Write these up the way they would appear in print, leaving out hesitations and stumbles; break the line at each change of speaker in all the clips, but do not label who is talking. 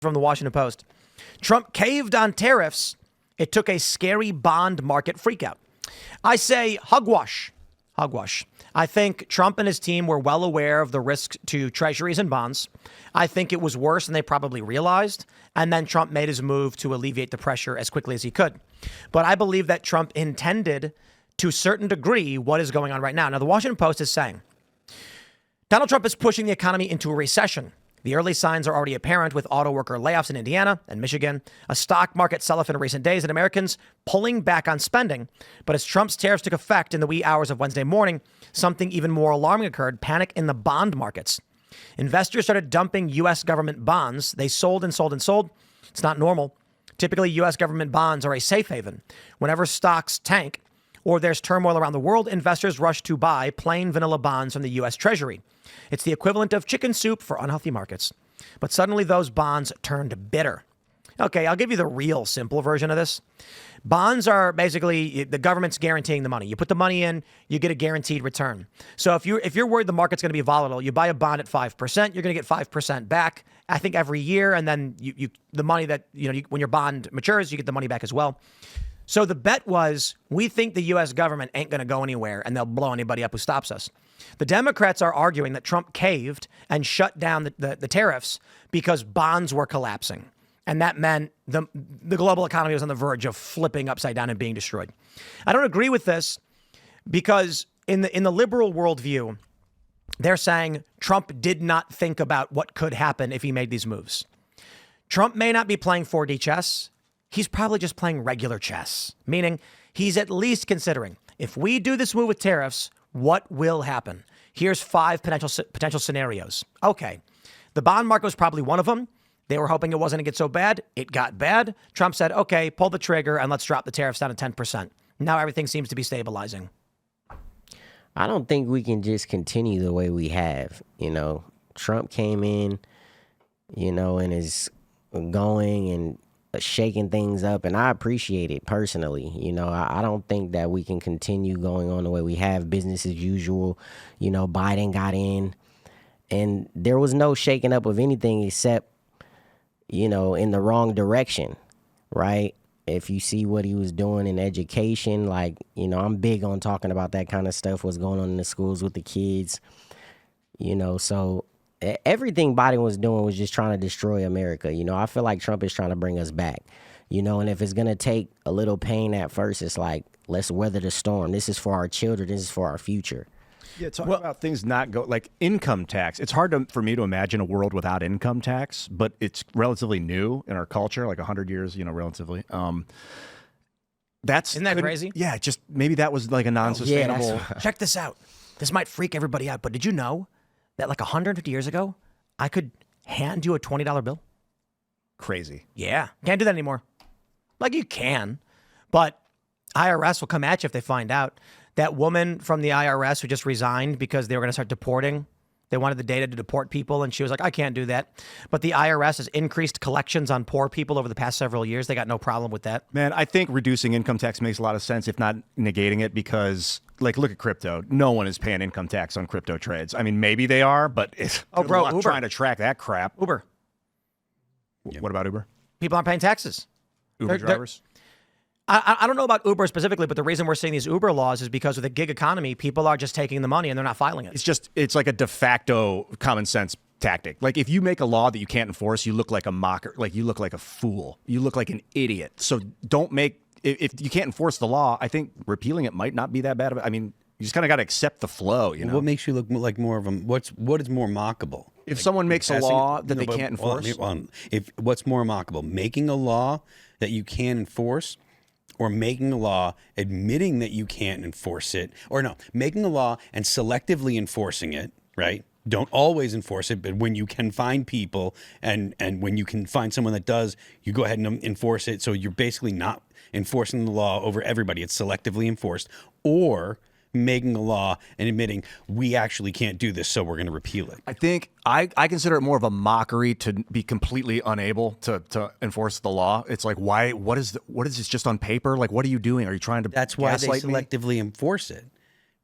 from the Washington Post. Trump caved on tariffs. It took a scary bond market freakout. I say hogwash. Hogwash. I think Trump and his team were well aware of the risk to treasuries and bonds. I think it was worse than they probably realized. And then Trump made his move to alleviate the pressure as quickly as he could. But I believe that Trump intended to a certain degree what is going on right now. Now, the Washington Post is saying Donald Trump is pushing the economy into a recession. The early signs are already apparent with auto worker layoffs in Indiana and Michigan, a stock market sell-off in recent days, and Americans pulling back on spending. But as Trump's tariffs took effect in the wee hours of Wednesday morning, something even more alarming occurred: panic in the bond markets. Investors started dumping U.S. government bonds. They sold and sold and sold. It's not normal. Typically, U.S. government bonds are a safe haven. Whenever stocks tank or there's turmoil around the world, investors rush to buy plain vanilla bonds from the U.S. Treasury. It's the equivalent of chicken soup for unhealthy markets. But suddenly those bonds turned bitter. Okay, I'll give you the real simple version of this. Bonds are basically the government's guaranteeing the money. You put the money in, you get a guaranteed return. So if you're worried the market's going to be volatile, you buy a bond at 5%, you're going to get 5% back, I think, every year. And then the money that, when your bond matures, you get the money back as well. So the bet was, we think the U.S. government ain't going to go anywhere and they'll blow anybody up who stops us. The Democrats are arguing that Trump caved and shut down the tariffs because bonds were collapsing. And that meant the global economy was on the verge of flipping upside down and being destroyed. I don't agree with this because in the liberal worldview, they're saying Trump did not think about what could happen if he made these moves. Trump may not be playing 4D chess. He's probably just playing regular chess, meaning he's at least considering, if we do this move with tariffs, what will happen? Here's 5 potential scenarios. Okay, the bond market was probably one of them. They were hoping it wasn't going to get so bad. It got bad. Trump said, okay, pull the trigger and let's drop the tariffs down to 10%. Now everything seems to be stabilizing.
I don't think we can just continue the way we have. Trump came in, and is going and shaking things up, and I appreciate it personally. I don't think that we can continue going on the way we have, business as usual. Biden got in, and there was no shaking up of anything except, in the wrong direction, right? If you see what he was doing in education, I'm big on talking about that kind of stuff, what's going on in the schools with the kids, so everything Biden was doing was just trying to destroy America. I feel like Trump is trying to bring us back, and if it's going to take a little pain at first, it's like, let's weather the storm. This is for our children. This is for our future.
Yeah, talking about things not go like income tax. It's hard for me to imagine a world without income tax, but it's relatively new in our culture, like 100 years, relatively.
Isn't that crazy?
Yeah, just maybe that was like a non-sustainable.
Check this out. This might freak everybody out, but did you know that like 150 years ago, I could hand you a $20 bill?
Crazy.
Yeah, can't do that anymore. Like you can, but IRS will come at you if they find out. That woman from the IRS who just resigned because they were going to start deporting. They wanted the data to deport people, and she was like, I can't do that. But the IRS has increased collections on poor people over the past several years. They got no problem with that.
Man, I think reducing income tax makes a lot of sense, if not negating it, because, look at crypto. No one is paying income tax on crypto trades. I mean, maybe they are, but
Uber.
Trying to track that crap.
Uber.
What about Uber?
People aren't paying taxes.
Uber drivers?
I don't know about Uber specifically, but the reason we're seeing these Uber laws is because with the gig economy, people are just taking the money and they're not filing it.
It's like a de facto common sense tactic. Like if you make a law that you can't enforce, you look like a mocker, like you look like a fool. You look like an idiot. So don't make, if you can't enforce the law, I think repealing it might not be that bad of it. I mean, you just kind of got to accept the flow,
What makes you look like more of a, what is more mockable?
If someone makes a law that they can't enforce?
What's more mockable? Making a law that you can't enforce, or making a law admitting that you can't enforce it, or no, making a law and selectively enforcing it, right? Don't always enforce it, but when you can find people and when you can find someone that does, you go ahead and enforce it. So you're basically not enforcing the law over everybody. It's selectively enforced. Or making a law and admitting we actually can't do this, so we're going to repeal it.
I think I consider it more of a mockery to be completely unable to enforce the law. It's like, why? What is this just on paper? Like, what are you doing? Are you trying to?
That's why they
gaslight me?
selectively enforce it.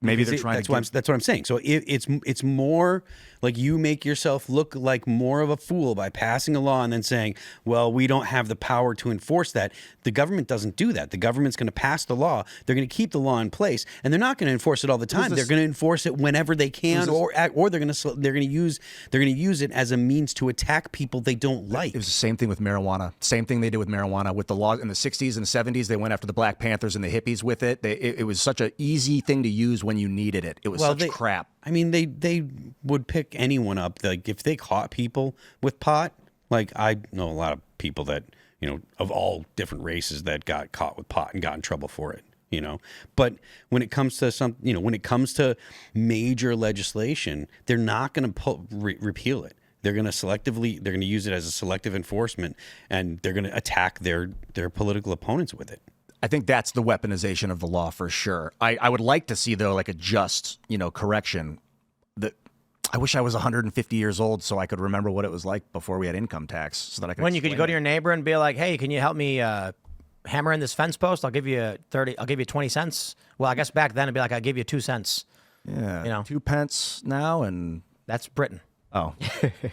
Maybe
Because
they're trying
that's what I'm saying. So it's more like you make yourself look like more of a fool by passing a law and then saying, well, we don't have the power to enforce that. The government doesn't do that. The government's going to pass the law. They're going to keep the law in place, and they're not going to enforce it all the time. They're going to enforce it whenever they can, or they're going to use it as a means to attack people they don't like.
It was the same thing with marijuana. Same thing they did with marijuana with the law in the 60s and the 70s. They went after the Black Panthers and the hippies with it. It was such an easy thing to use when you needed it. It was such crap.
I mean, they would pick anyone up. Like if they caught people with pot, like I know a lot of people that, of all different races that got caught with pot and got in trouble for it, But when it comes to when it comes to major legislation, they're not going to repeal it. They're going to use it as a selective enforcement, and they're going to attack their political opponents with it.
I think that's the weaponization of the law for sure. I would like to see, though, like a just, correction. That I wish I was 150 years old so I could remember what it was like before we had income tax, so that I could.
When you could go to your neighbor and be like, "Hey, can you help me hammer in this fence post? I'll give you 20 cents." Well, I guess back then it'd be like, "I'll give you 2 cents."
Yeah, 2 pence now, and
that's Britain.
Oh,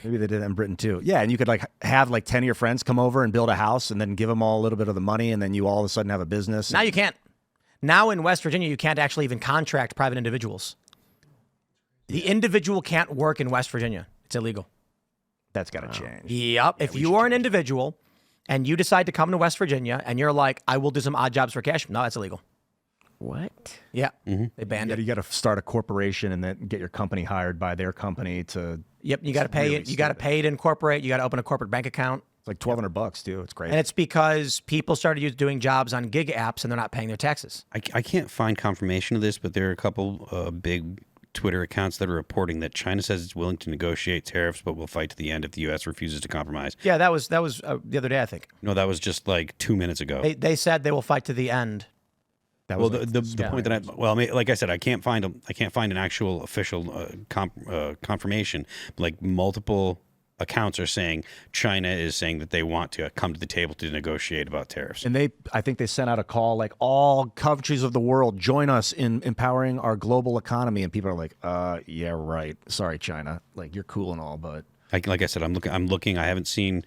maybe they did it in Britain too. Yeah, and you could have 10 of your friends come over and build a house and then give them all a little bit of the money, and then you all of a sudden have a business.
Now you can't. Now in West Virginia, you can't actually even contract private individuals. The individual can't work in West Virginia. It's illegal.
That's got to change.
Yep. If you are an individual and you decide to come to West Virginia and you're like, I will do some odd jobs for cash, no, that's illegal.
What?
Yeah. They banned it.
You got to start a corporation and then get your company hired by their company to.
Yep. You got to pay it. You got to pay to incorporate. You got to open a corporate bank account.
It's like $1,200 too. It's great.
And it's because people started doing jobs on gig apps and they're not paying their taxes.
I can't find confirmation of this, but there are a couple big Twitter accounts that are reporting that China says it's willing to negotiate tariffs, but will fight to the end if the U.S. refuses to compromise.
Yeah, that was the other day, I think.
No, that was just like 2 minutes ago.
They said they will fight to the end.
That was the point that like I said, I can't find an actual official confirmation. Like multiple accounts are saying China is saying that they want to come to the table to negotiate about tariffs.
And I think they sent out a call like all countries of the world join us in empowering our global economy. And people are like, yeah, right. Sorry, China. Like you're cool and all, but
like I said, I'm looking. I haven't seen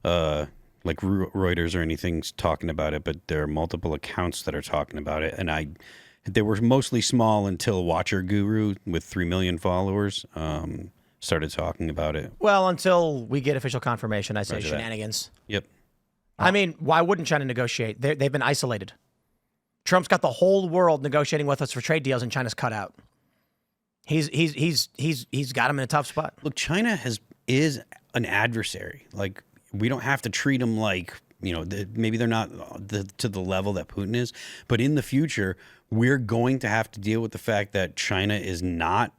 like Reuters or anything talking about it, but there are multiple accounts that are talking about it. And they were mostly small until Watcher Guru with 3 million followers started talking about it.
Well, until we get official confirmation, I say shenanigans.
Yep.
I mean, why wouldn't China negotiate? They've been isolated. Trump's got the whole world negotiating with us for trade deals, and China's cut out. He's got him in a tough spot.
Look, China is an adversary. Like we don't have to treat them like maybe they're not to the level that Putin is, but in the future we're going to have to deal with the fact that China is not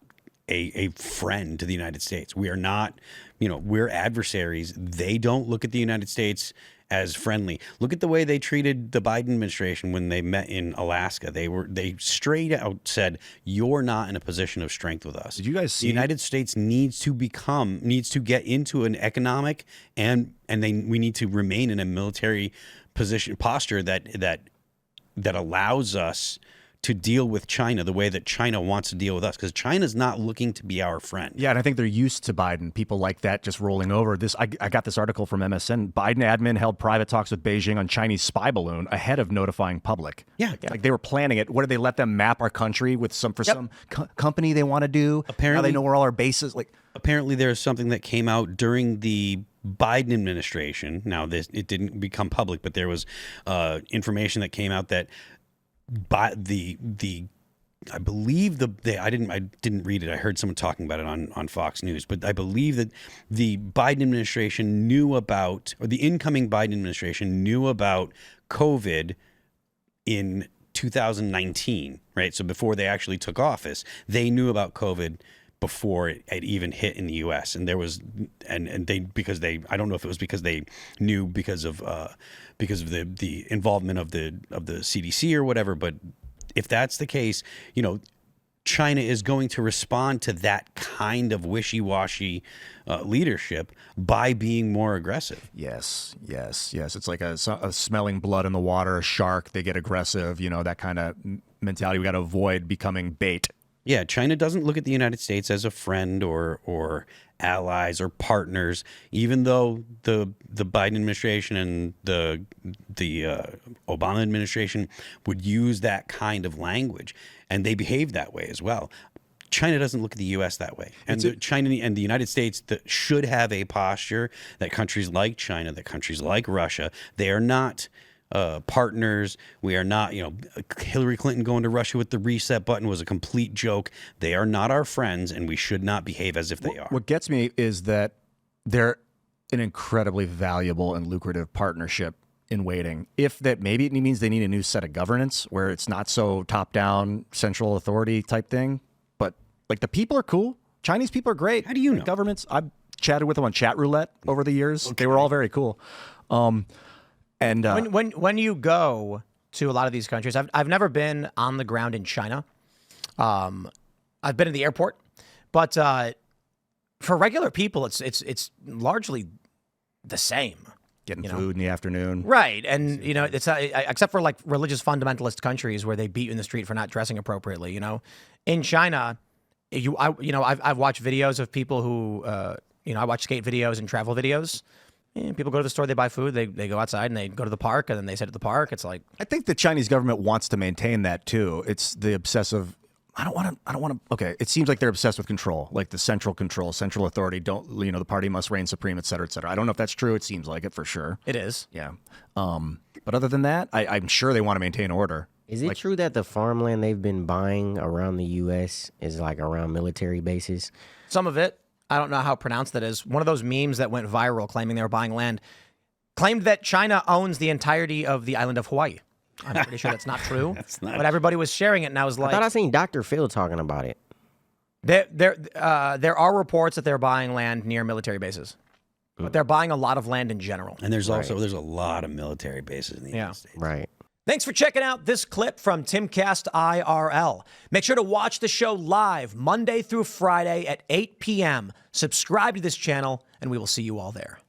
a friend to the United States. We are not, we're adversaries. They don't look at the United States as friendly. Look at the way they treated the Biden administration when they met in Alaska. They straight out said, "You're not in a position of strength with us."
Did you guys see?
The United States needs to get into an economic and we need to remain in a military posture that allows us to deal with China the way that China wants to deal with us, because China's not looking to be our friend.
Yeah, and I think they're used to Biden. People like that just rolling over. I got this article from MSN. Biden admin held private talks with Beijing on Chinese spy balloon ahead of notifying public.
Yeah.
Like they were planning it. What did they let them map our country with some company they want to do?
Apparently,
now they know where all our bases.
Apparently, there's something that came out during the Biden administration. Now, it didn't become public, but there was information that came out that I believe I didn't read it. I heard someone talking about it on Fox News, but I believe that the Biden administration knew about, or the incoming Biden administration knew about COVID in 2019, right? So before they actually took office, they knew about COVID before it had even hit in the U.S. And there was, I don't know if it was because they knew because of the involvement of the CDC or whatever, but if that's the case, China is going to respond to that kind of wishy-washy leadership by being more aggressive.
Yes. It's like a smelling blood in the water, a shark, they get aggressive, that kind of mentality. We got to avoid becoming bait.
Yeah, China doesn't look at the United States as a friend or allies or partners, even though the Biden administration and the Obama administration would use that kind of language, and they behave that way as well. China doesn't look at the U.S. that way, and China and the United States that should have a posture that countries like China, that countries like Russia, they are not partners. We are not, Hillary Clinton going to Russia with the reset button was a complete joke. They are not our friends, and we should not behave as if they are.
What gets me is that they're an incredibly valuable and lucrative partnership in waiting. If that maybe it means they need a new set of governance where it's not so top-down central authority type thing. But like the people are cool. Chinese people are great.
How do you know?
Governments. I've chatted with them on chat roulette over the years. Okay. They were all very cool. And
when you go to a lot of these countries, I've never been on the ground in China. I've been in the airport, but for regular people, it's largely the same.
Getting food in the afternoon,
right? And it's except for like religious fundamentalist countries where they beat you in the street for not dressing appropriately. In China, I've watched videos of people who I watch skate videos and travel videos. People go to the store, they buy food, they go outside, and they go to the park, and then they sit at the park. It's like
I think the Chinese government wants to maintain that too. It's the obsessive. I don't want to. Okay, it seems like they're obsessed with control, like the central control, central authority. The party must reign supreme, et cetera, et cetera. I don't know if that's true. It seems like it for sure.
It is.
Yeah. But other than that, I'm sure they want to maintain order.
Is it true that the farmland they've been buying around the U.S. is like around military bases?
Some of it. I don't know how pronounced that is. One of those memes that went viral claiming they were buying land claimed that China owns the entirety of the island of Hawaii. I'm pretty sure that's not true. But everybody was sharing it, and I was like,
I thought I seen Dr. Phil talking about it.
There are reports that they're buying land near military bases, but they're buying a lot of land in general.
And there's a lot of military bases in the United States.
Right.
Thanks for checking out this clip from Timcast IRL. Make sure to watch the show live Monday through Friday at 8 p.m. Subscribe to this channel, and we will see you all there.